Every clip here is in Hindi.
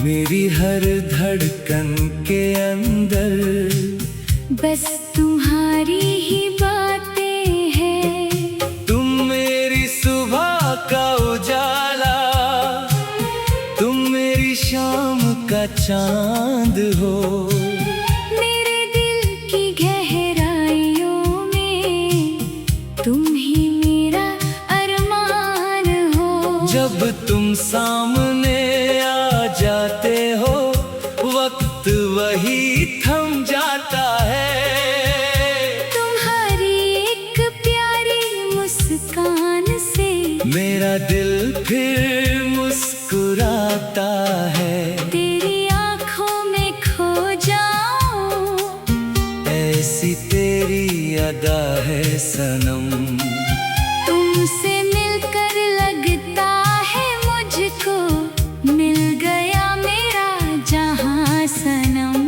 मेरी हर धड़कन के अंदर बस तुम्हारी ही बातें हैं। तुम मेरी सुबह का उजाला, तुम मेरी शाम का चांद हो। मेरे दिल की गहराइयों में तुम ही मेरा अरमान हो। जब तुम सामने आ जाते हो, वक्त वही थम जाता है। तुम्हारी एक प्यारी मुस्कान से मेरा दिल फिर मुस्कुराता है। तेरी आंखों में खो जाऊं, ऐसी तेरी अदा है सनम। तुमसे मिलकर लगता है मुझको मिल गया मेरा जहां सनम।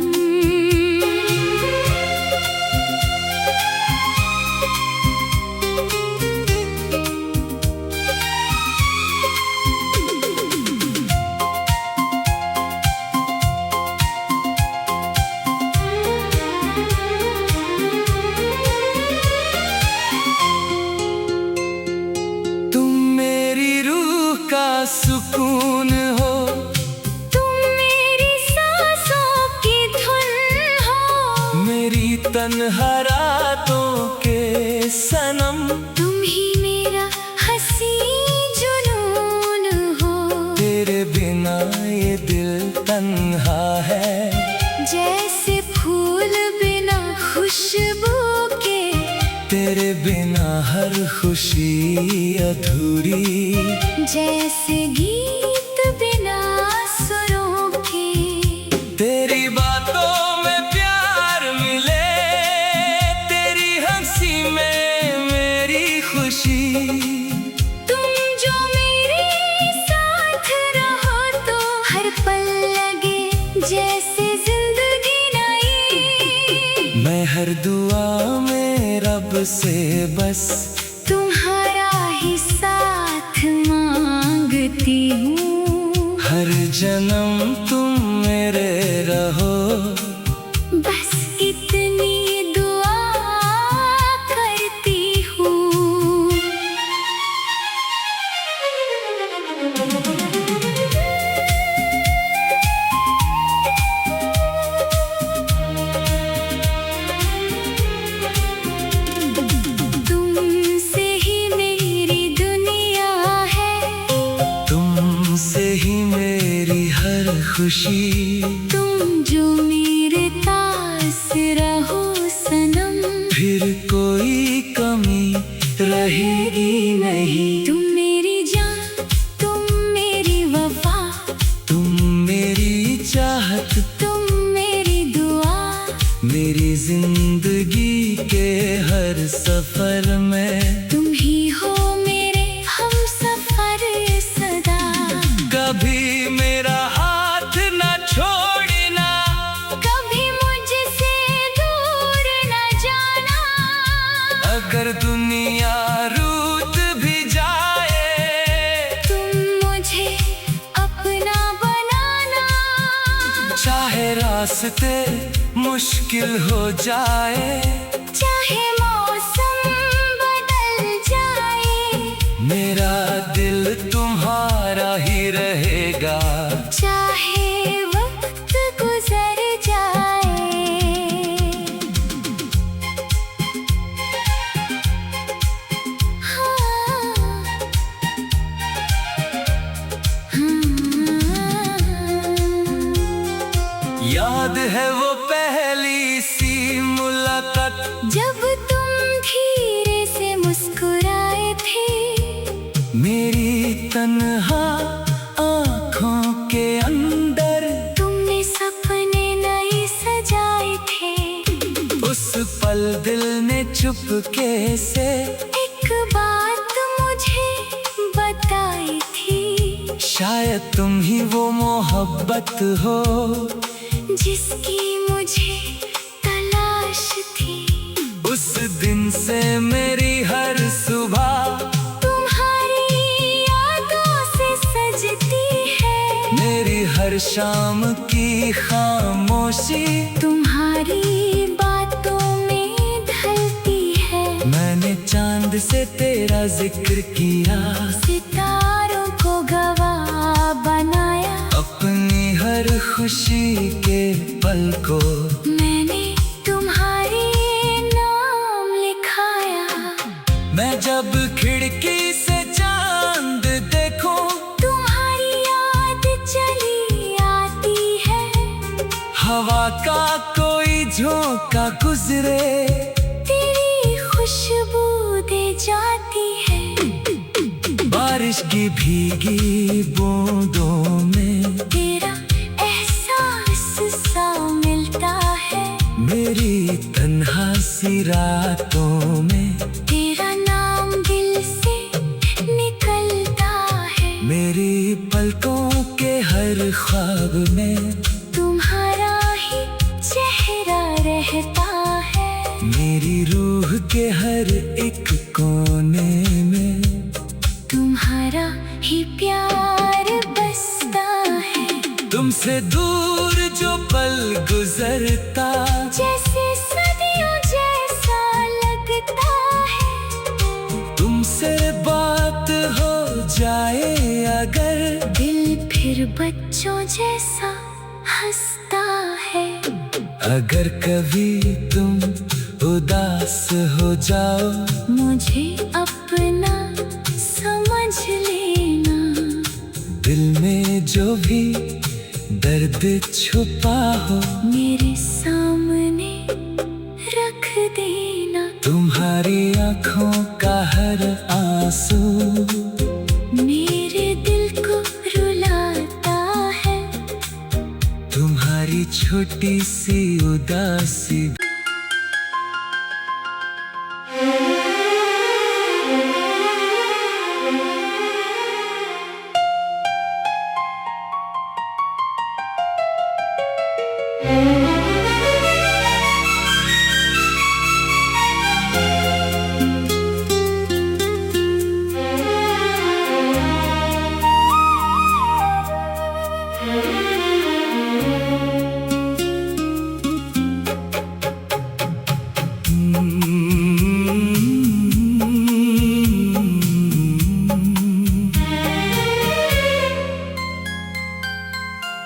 सुकून हो, तुम मेरी सांसों की धुन हो। मेरी तन्हा रातों के सनम। तुम ही मेरा हंसी जुनून हो। तेरे बिना ये दिल तन्हा है, जैसे फूल बिना खुशबू के। तेरे बिना हर खुशी अधूरी, जैसे गीत बिना सुरों के। तेरी बातों में प्यार मिले, तेरी हंसी में मेरी खुशी। तुम जो मेरे साथ रहो तो हर पल लगे जैसे जिंदगी नई। मैं हर दुआ में रब से बस तुम्हारा ही साथ मांगती हूँ। हर जन्म तुम मेरे रहो, बस इतनी दुआ करती हूँ। तुमसे ही मेरी दुनिया है, तुमसे ही मेरी हर खुशी। तुम जो मेरे पास रहो सनम, फिर कोई कमी रहेगी नहीं। तुम मेरी जान, तुम मेरी वफा, तुम मेरी चाहत, तुम मेरी दुआ। मेरी जिंदगी के हर सफर में तुम ही हो मेरे हम सफर सदा। कभी मेरा हाथ न छोड़ना, कभी मुझसे दूर न जाना। अगर दुनिया रूठ भी जाए, तुम मुझे अपना बनाना। चाहे रास्ते मुश्किल हो जाए, चाहे मौसम बदल जाए, मेरा दिल तुम्हारा ही रहेगा। चाहे वक्त गुजर जाए। हाँ, याद है वो पहली सी मुलाकात, जब तुम धीरे से मुस्कुराए थे। मेरी तन्हा आँखों के अंदर तुमने सपने नए सजाए थे। उस पल दिल ने चुपके से एक बात मुझे बताई थी। शायद तुम ही वो मोहब्बत हो, जिसकी मुझे तलाश थी। उस दिन से मेरी हर सुबह तुम्हारी यादों से सजती है। मेरी हर हर शाम की खामोशी तुम्हारी बातों में ढलती है। मैंने चांद से तेरा जिक्र किया, सितारों को गवाह बनाया। अपनी हर खुशी के पल को मैंने तुम्हारे नाम लिखाया। मैं जब खिड़की से चांद देखूं, तुम्हारी याद चली आती है। हवा का कोई झोंका गुजरे, तेरी खुशबू दे जाती है। बारिश की भीगी बूंदों में तेरा एहसास सा मिलता है। मेरी तन्हा सी रातों में तेरा नाम दिल से निकलता है। मेरी पलकों के हर ख्वाब में तुम्हारा ही चेहरा रहता है। मेरी रूह के हर एक कोने में तुम्हारा ही प्यार बसता है। तुमसे दूर जो पल गुजरता, जैसे सदियों जैसा लगता है। तुमसे बात हो जाए अगर, दिल फिर बच्चों जैसा हंसता है। अगर कभी तुम उदास हो जाओ, मुझे अपना समझ लेना। दिल में जो भी दर्द छुपा हो, मेरे सामने रख देना। तुम्हारी आँखों का हर आंसू मेरे दिल को रुलाता है। तुम्हारी छोटी सी उदासी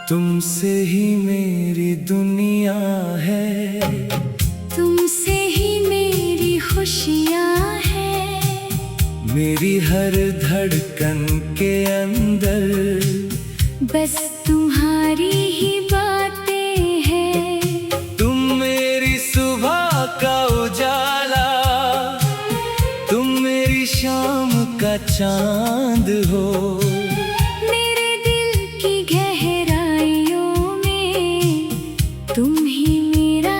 तुमसे ही मेरी दुनिया है। तुमसे ही मेरी खुशियाँ हैं। मेरी हर धड़कन के अंदर बस तुम्हारी ही बातें हैं। तुम मेरी सुबह का उजाला, तुम मेरी शाम का चांद हो। मेरे दिल की गहराइयों में तुम ही मेरा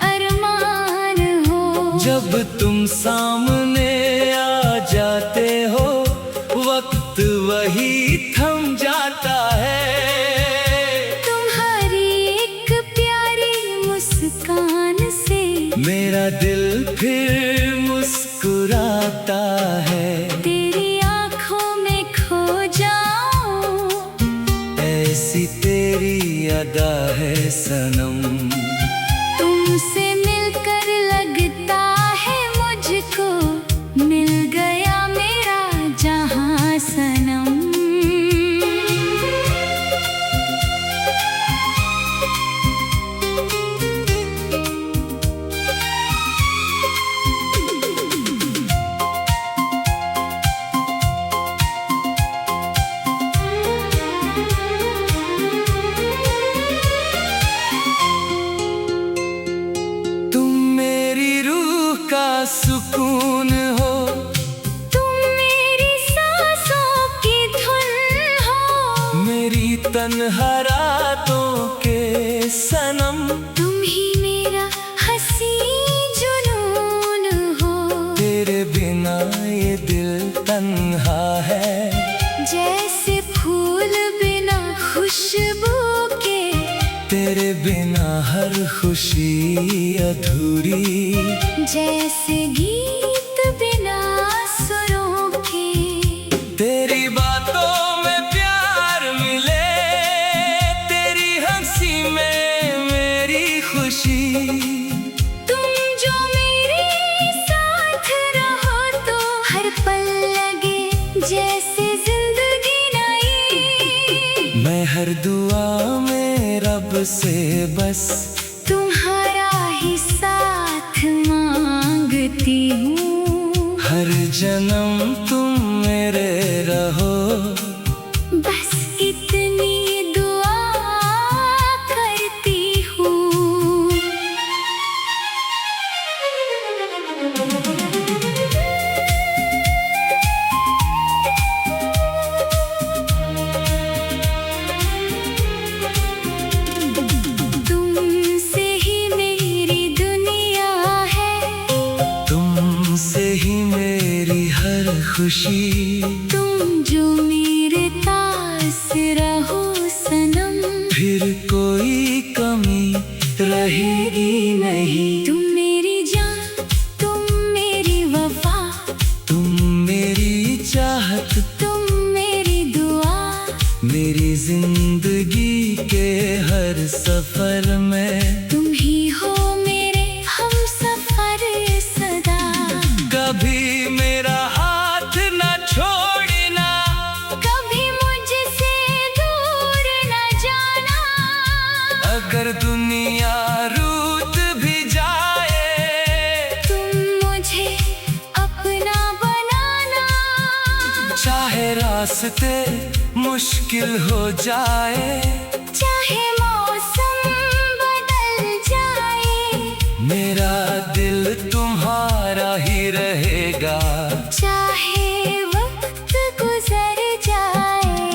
अरमान हो। जब तुम सामने आ जाते हो, वक्त वही थम जाता है। तुम्हारी एक प्यारी मुस्कान से मेरा दिल फिर मुस्कुराता है। तेरी आँखों में खो जाऊं। ऐसी तेरी अदा है सनम, तुमसे मिलकर लगता है मुझको मिल गया मेरा जहां सनम। तुम मेरी रूह का सुकून हो। तुम मेरी सांसों की धुन हो। मेरी तन्हा रातों के सनम, तुम ही मेरा हंसी जुनून हो। तेरे बिना ये दिल तन्हा है। जैसे फूल बिना खुशबू के, तेरे बिना हर खुशी अधूरी। जैसे गीत बिना सुरों के। तेरी बातों में प्यार मिले, से जिंदगी नई। मैं हर दुआ में रब से बस तुम्हारा ही साथ मांगती हूँ। हर जन्म तुम मेरे रहो, बस इतनी दुआ करती हूँ। तुमसे ही मेरी दुनिया है, तुमसे ही मेरी हर खुशी। तुम जो मेरे पास रहो सनम, फिर कोई कमी रहेगी नहीं। तुम मेरी जान, तुम मेरी वफा, तुम मेरी चाहत, तुम मेरी दुआ। मेरी जिंदगी के हर सफर में तुम ही हो मेरे हम सफर सदा। कभी मेरा हाथ न छोड़ना, कभी मुझसे दूर न जाना। अगर दुनिया रूठ भी जाए, तुम मुझे अपना बनाना। चाहे रास्ते मुश्किल हो जाए, चाहे मौसम बदल जाए, मेरा दिल तुम्हारा ही रहेगा। चाहे वक्त गुजर जाए।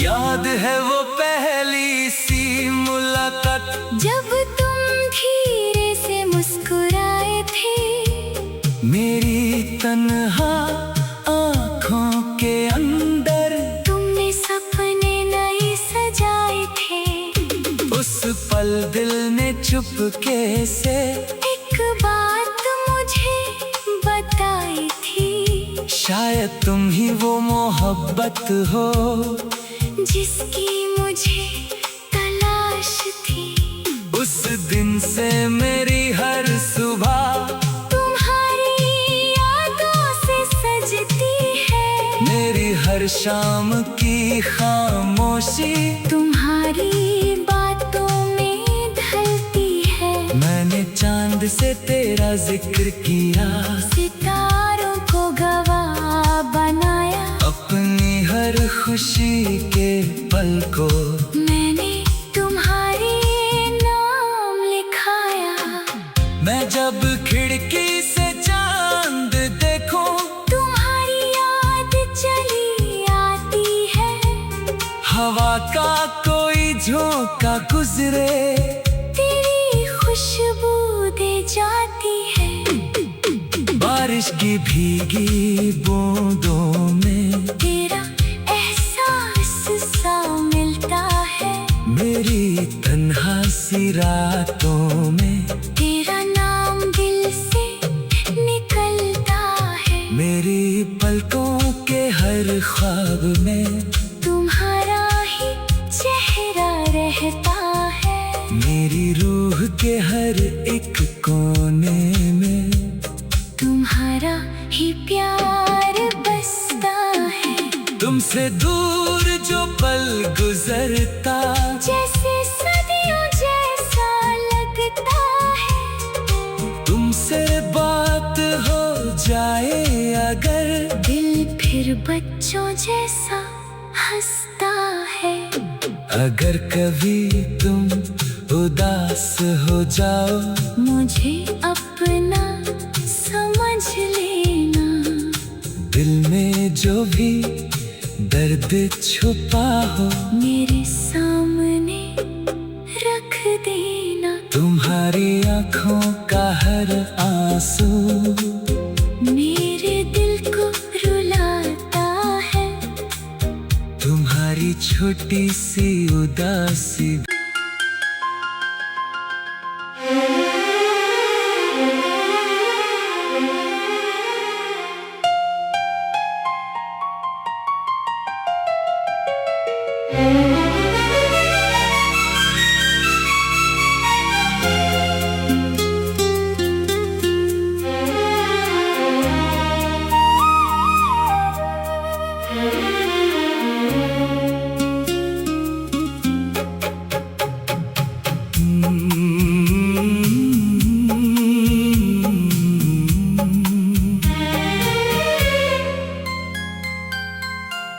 याद है वो पहली सी मुलाकात, जब तुम धीरे से मुस्कुराए थे। मेरी तन्हा आँखों के अंदर तुमने सपने नए सजाए थे। उस पल दिल ने चुपके से एक बात मुझे बताई थी, शायद तुम ही वो मोहब्बत हो जिसकी मुझे तलाश थी। उस दिन से मेरी हर सुबह तुम्हारी यादों से सजती है। मेरी हर शाम की खामोशी तुम्हारी बातों में ढलती है। मैंने चांद से तेरा जिक्र किया, सितारों को गवाह बनाया। अपनी हर खुशी के पल को मैंने तुम्हारे नाम लिखाया। मैं जब खिड़की से चांद देखूं, तुम्हारी याद चली आती है। हवा का कोई झोंका गुजरे, तेरी खुशबू दे जाती है। बारिश की भीगी बूंदों में तेरा एहसास सा मिलता है। मेरी तन्हा सी रातों में तेरा नाम दिल से निकलता है। मेरी पलकों के हर ख्वाब में तुम्हारा ही चेहरा रहता है। मेरी रूह के हर एक कोने में तुम्हारा ही प्यार बसता है। तुमसे दूर जो पल गुजरता, जैसे सदियों जैसा लगता है। तुमसे बात हो जाए अगर, दिल फिर बच्चों जैसा हंसता है। अगर कभी तुम उदास हो जाओ, मुझे अपना समझ लेना। दिल में जो भी दर्द छुपा हो, मेरे सामने रख देना। तुम्हारी आँखों का हर आंसू मेरे दिल को रुलाता है। तुम्हारी छोटी सी उदासी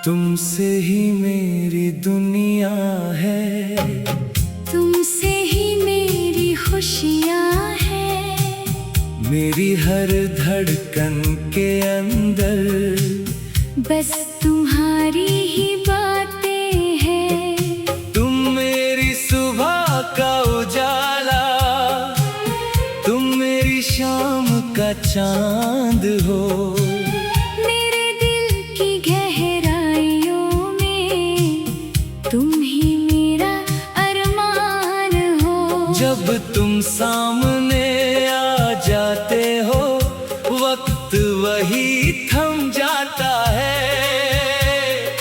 तुमसे ही मेरी दुनिया है, तुमसे ही मेरी खुशियाँ हैं। मेरी हर धड़कन के अंदर बस तुम्हारी ही बातें हैं। तुम मेरी सुबह का उजाला, तुम मेरी शाम का चांद हो। मेरे दिल की गहराइयों में तुम ही मेरा अरमान हो। जब तुम सामने आ जाते हो, वक्त वही थम जाता है।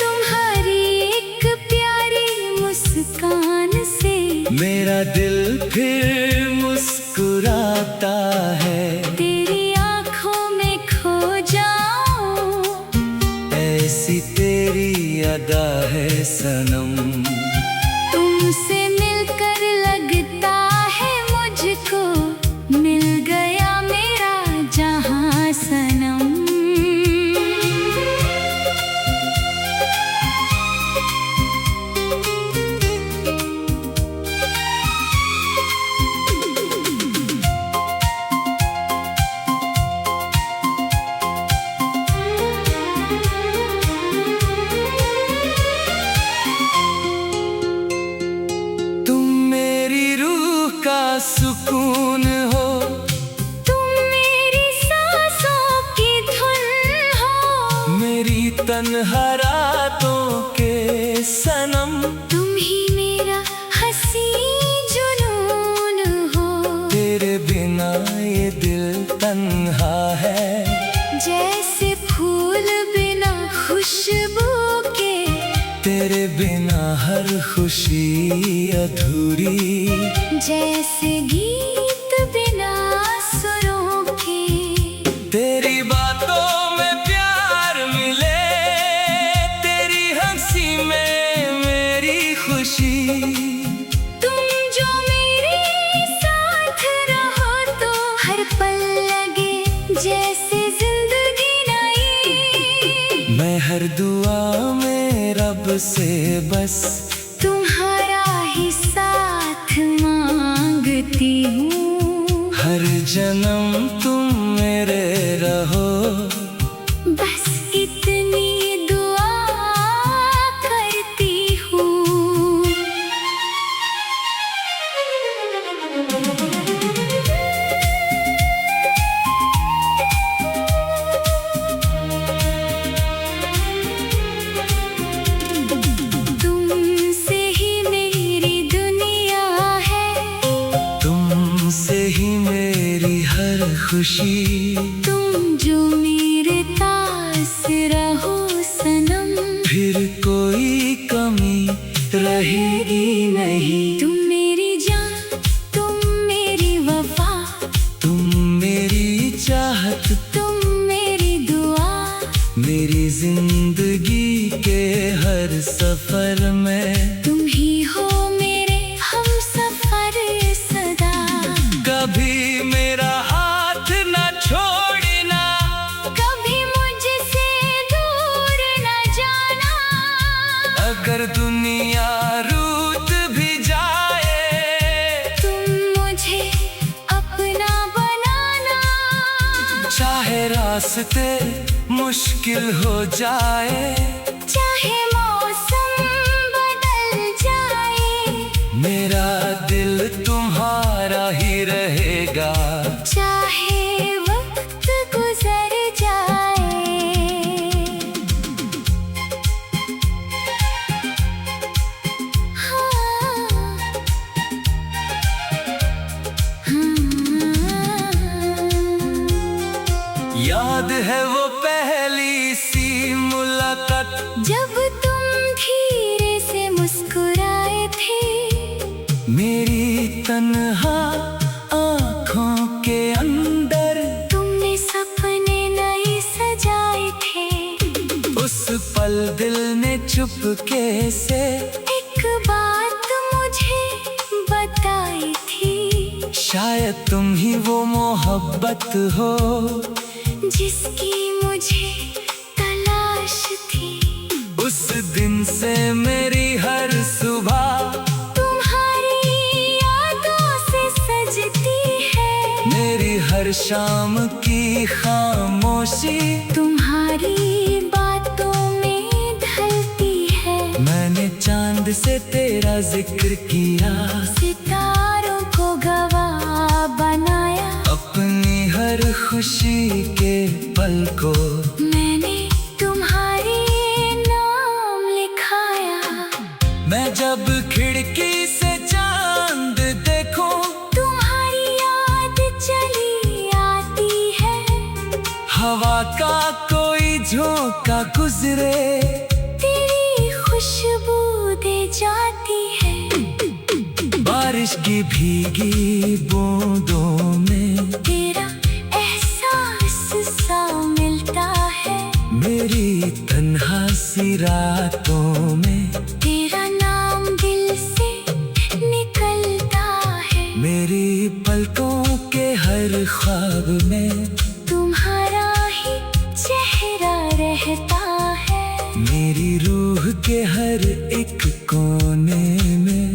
तुम्हारी एक प्यारी मुस्कान से मेरा दिल फिर मुस्कुराता है। तेरी आंखों में खो जाऊं, ऐसी तेरी अदा है सनम। तुमसे मिलकर लगता है मुझको मिल गया मेरा जहां सनम। तुम मेरी रूह का सुकून हो, तुम मेरी सांसों की धुन हो। मेरी तन्हा रातों के सनम। तुम ही मेरा हंसी जुनून हो। तेरे बिना ये दिल तन्हा है, जैसे फूल बिना खुशबू के। तेरे बिना हर खुशी अधूरी। जैसे गीत बिना सुरों के। तेरी बातों में प्यार मिले, तेरी हंसी में मेरी खुशी। तुम जो मेरे साथ रहो तो हर पल लगे जैसे जिंदगी नई। मैं हर दुआ में रब से बस तुम्हारा ही साथ मांगती हूँ। हर जन्म तुम मेरे रहो। बस इतनी दुआ करती हूँ। तुमसे ही मेरी दुनिया है, तुमसे ही मेरी हर खुशी। तुम जो मेरे पास रहो सनम। फिर कोई कमी रहेगी नहीं। तुम मेरी जान, तुम मेरी वफा। तुम मेरी चाहत, तुम मेरी दुआ। मेरी जिंदगी के हर सफर में। तुम ही हो मेरे हम सफर सदा। कभी मेरा हाथ न छोड़ना, कभी मुझसे दूर न जाना। अगर दुनिया रूठ भी जाए, तुम मुझे अपना बनाना। चाहे रास्ते मुश्किल हो जाए, चाहे मौसम बदल जाए। मेरा दिल तुम्हारा ही रहेगा। चाहे वक्त गुजर जाए। हाँ, याद है वो पहली सी मुलाकात, तन्हा आँखों के अंदर तुमने सपने नए सजाए थे। उस पल दिल ने चुपके से एक बात मुझे बताई थी, शायद तुम ही वो मोहब्बत हो जिसकी मुझे तलाश थी। उस दिन से मेरी हर सुबह तुम्हारी यादों से सजती है। मेरी हर शाम की खामोशी तुम्हारी बातों में ढलती है। मैंने चांद से तेरा जिक्र किया, सितारों को गवाह बनाया। अपनी हर खुशी के पल को मैंने तुम्हारे नाम लिखाया। मैं जब खिड़की से चांद देखूं, तुम्हारी याद चली आती है। हवा का कोई झोंका गुजरे, तेरी खुशबू दे जाती है। बारिश की भीगी बूंदों में तेरा एहसास सा मिलता है। मेरी तन्हा सी रातों में तेरा नाम दिल से निकलता है। मेरी पलकों के हर ख्वाब में तुम्हारा ही चेहरा रहता है। मेरी रूह के हर एक कोने में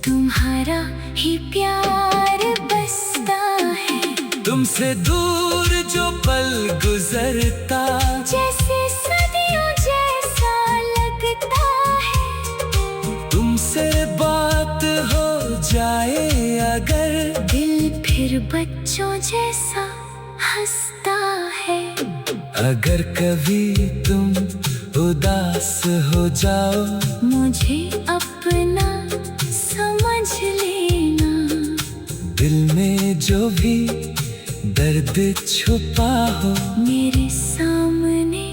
तुम्हारा ही प्यार बसता है। तुमसे दूर जो पल गुजरता, जैसे सदियों जैसा लगता है। तुमसे बात हो जाए अगर, दिल फिर बच्चों जैसा हंसता है। अगर कभी तुम उदास हो जाओ, मुझे अपना समझ लेना। दिल में जो भी दर्द छुपा हो, मेरे सामने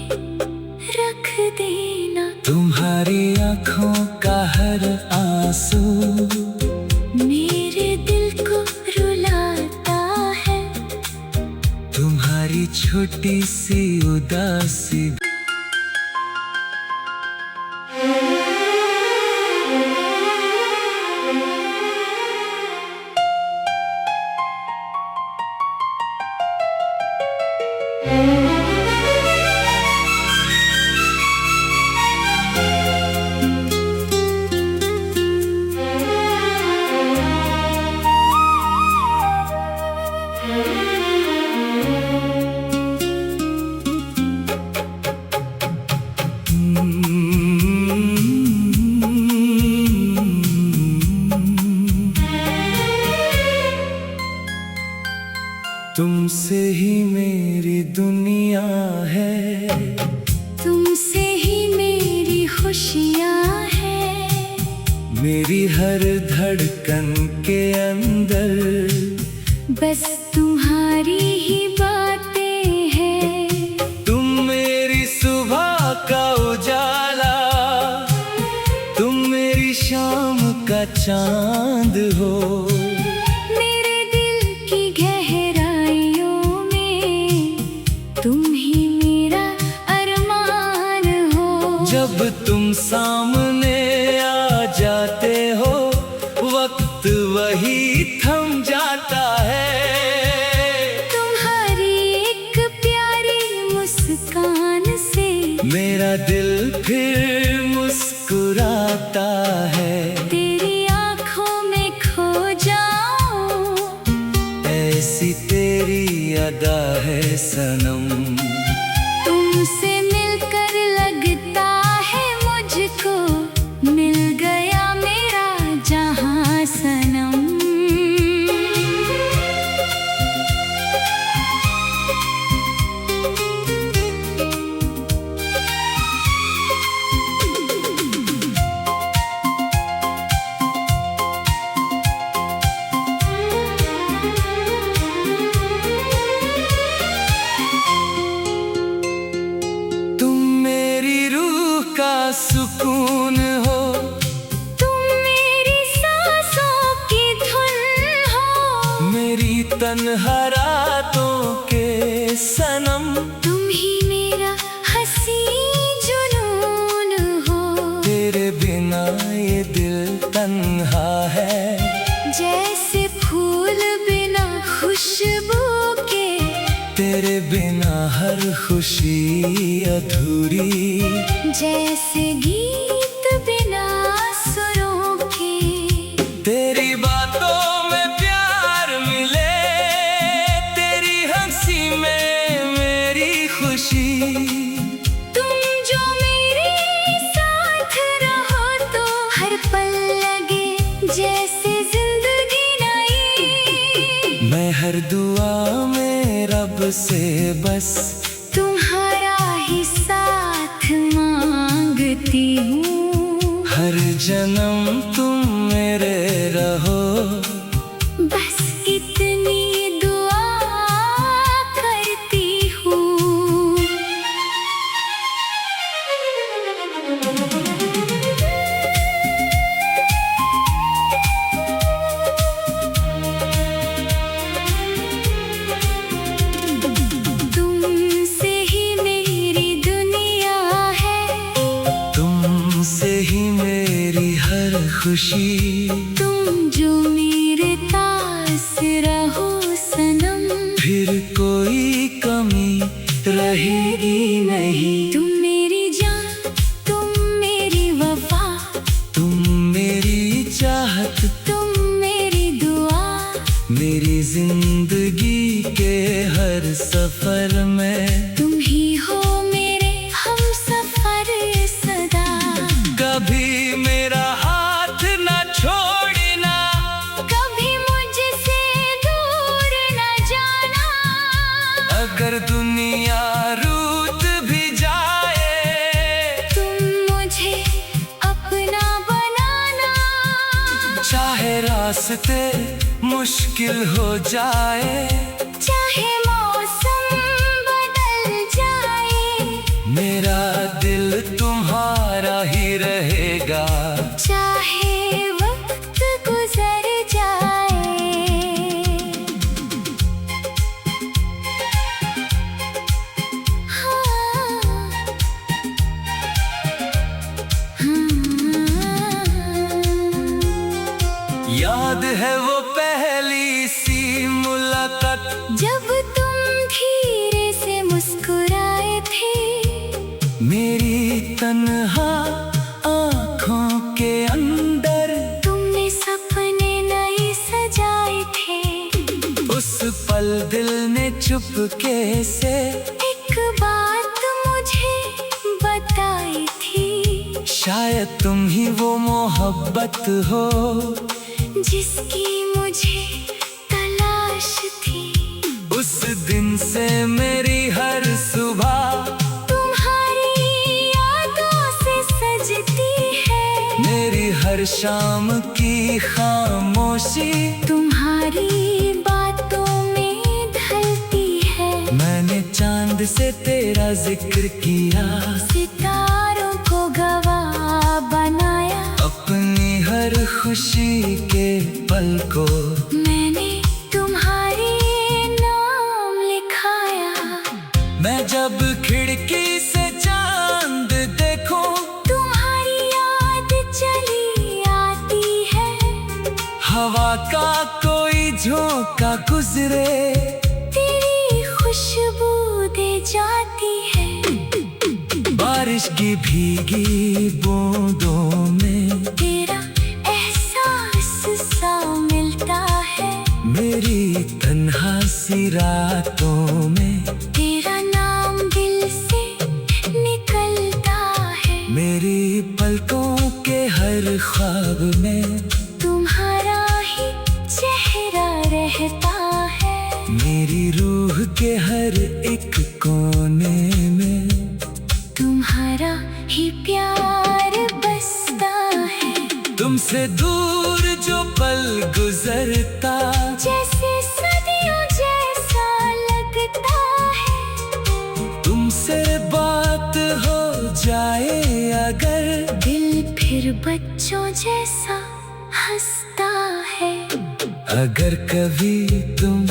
रख देना। तुम्हारी आँखों का हर आंसू मेरे दिल को रुलाता है। तुम्हारी छोटी सी उदासी तुमसे ही मेरी दुनिया है। तुमसे ही मेरी खुशियाँ हैं। मेरी हर धड़कन के अंदर बस तुम्हारी ही बातें हैं। तुम मेरी सुबह का उजाला, तुम मेरी शाम का चांद हो। मेरे दिल की गहराइयों में तुम ही मेरा अरमान हो। जब तुम सामने आ जाते हो, वक्त वही थम जाता है। तुम्हारी एक प्यारी मुस्कान से मेरा दिल फिर मुस्कुराता है। तेरी आँखों में खो जाऊं, ऐसी तेरी अदा है सनम। तुमसे मिलकर लगता है मुझको मिल गया मेरा जहां सनम। तन्हा रातों के सनम, तुम ही मेरा हंसी जुनून हो। तेरे बिना ये दिल तन्हा है, जैसे फूल बिना खुशबू के, तेरे बिना हर खुशी अधूरी। जैसे गीत बिना सुरों के, तेरी बातों में प्यार मिले, तेरी हंसी में मेरी खुशी। तुम जो मेरे साथ रहो तो हर पल लगे जैसे जिंदगी नई। मैं हर दुआ में रब से बस तुम्हारा ही साथ मांगती हूँ। हर जन्म तुम मेरे रहो, बस इतनी दुआ करती हूँ। तुमसे ही मेरी दुनिया है, तुमसे ही मेरी हर खुशी। तुम जो मेरे पास रहो सनम, फिर कोई कमी रहेगी नहीं। तुम मेरी जान, तुम मेरी वफा, तुम मेरी चाहत, तुम मेरी दुआ। मेरी जिंदगी के हर सफर में तुम ही हो मेरे हम सफर सदा। कभी मेरा हाथ न छोड़ना, कभी मुझसे दूर न जाना। अगर दुनिया रूठ भी जाए, तुम मुझे अपना बनाना। चाहे रास्ते मुश्किल हो जाए, चाहे मौसम बदल जाए, मेरा दिल तुम्हारा ही रहेगा। चाहे वक्त गुजर जाए। याद है वो पहली सी मुलाकात, जब तुम धीरे से मुस्कुराए थे, मेरी तन्हा आँखों के अंदर तुमने सपने नए सजाए थे। उस पल दिल ने चुपके से एक बात मुझे बताई थी, शायद तुम ही वो मोहब्बत हो जिसकी मुझे तलाश थी। उस दिन से मेरी हर सुबह तुम्हारी यादों से सजती है, मेरी हर शाम की खामोशी तुम्हारी बातों में ढलती है। मैंने चांद से तेरा जिक्र किया, सितारों को गवाह बनाया, अपनी हर खुशी के पल को मैंने तुम्हारे नाम लिखाया। मैं जब खिड़की से चांद देखूं, तुम्हारी याद चली आती है, हवा का कोई झोंका गुजरे, तेरी खुशबू दे जाती है। बारिश की भीगी बूंदों में तेरा एहसास सा मिलता है, मेरी तन्हा सी रातों में तेरा नाम दिल से निकलता है। मेरी पलकों के हर ख्वाब में तुम्हारा ही चेहरा रहता है, मेरी रूह के हर एक कोने में तुम्हारा ही प्यार बसता है। तुमसे दूर जो पल गुजरता, जैसे सदियों जैसा लगता है, तुमसे बात हो जाए अगर, दिल फिर बच्चों जैसा हंसता है। अगर कभी तुम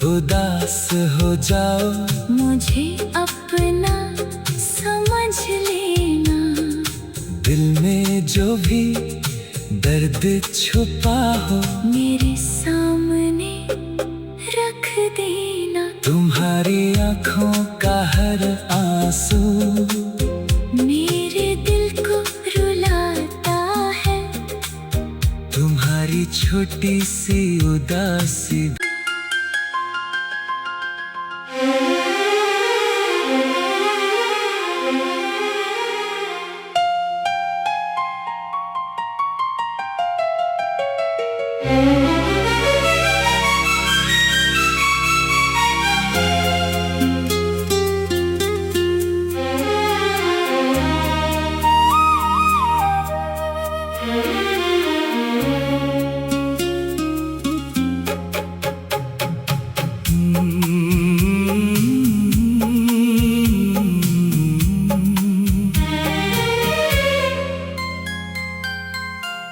उदास हो जाओ, मुझे अपना समझ लेना। दिल में जो भी दर्द छुपा हो, मेरे सामने रख देना। तुम्हारी आँखों का हर आंसू मेरे दिल को रुलाता है। तुम्हारी छोटी सी उदासी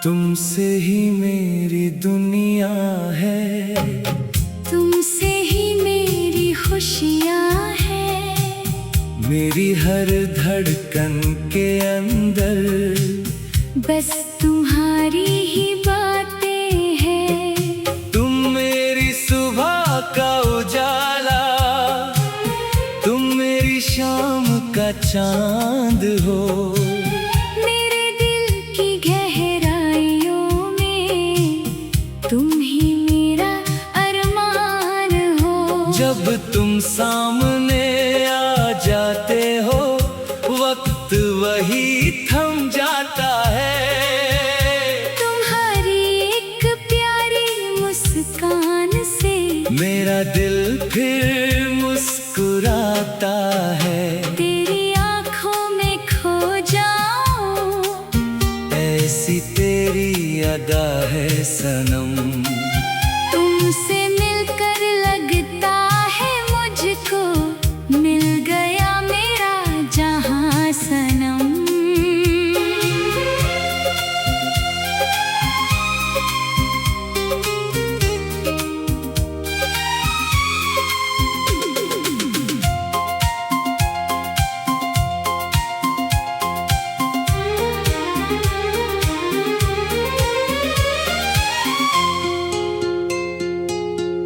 तुमसे ही मेरी दुनिया है, तुमसे ही मेरी खुशियाँ हैं। मेरी हर धड़कन के अंदर बस तुम्हारी ही बातें हैं। तुम मेरी सुबह का उजाला, तुम मेरी शाम का चांद हो। मेरे दिल की गहराइयों में तुम ही मेरा अरमान हो। जब तुम सामने आ जाते हो, वक्त वही थम जाता है। तुम्हारी एक प्यारी मुस्कान से मेरा दिल फिर मुस्कुराता है। तेरी आँखों में खो जाऊं, ऐसी तेरी अदा है सनम। तुमसे मिलकर लगता है मुझको मिल गया मेरा जहां सनम।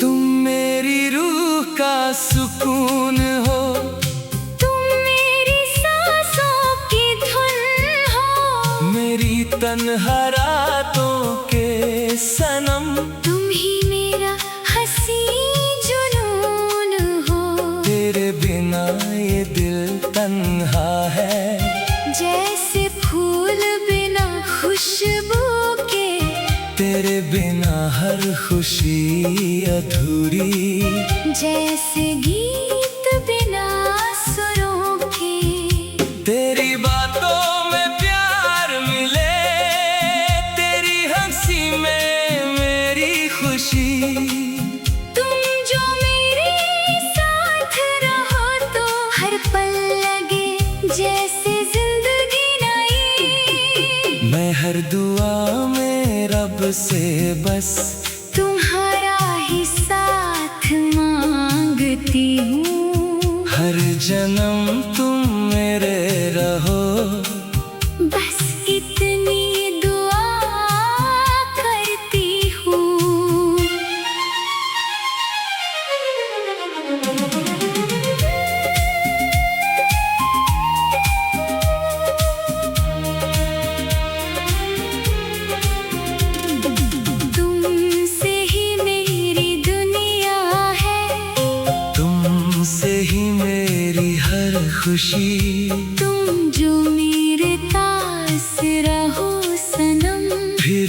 तुम मेरी रूह का सुकून हो, तुम मेरी सांसों की धुन हो। मेरी तन्हा रातों के सनम। तुम ही मेरा हंसी जुनून हो। तेरे बिना ये दिल तन्हा है, जैसे फूल बिना खुशबू के। तेरे बिना हर खुशी अधूरी। जैसे गीत बिना सुरों के। तेरी बातों में प्यार मिले, तेरी हंसी में मेरी खुशी। तुम जो मेरे साथ रहो तो हर पल लगे जैसे जिंदगी नई। मैं हर दुआ में रब से बस तुम्हारा ही साथ मांगती हूँ। हर जन्म तुम मेरे रहो। बस इतनी दुआ करती हूँ। तुमसे ही मेरी दुनिया है, तुमसे ही मेरी हर खुशी। तुम जो मेरे पास रहो सनम। फिर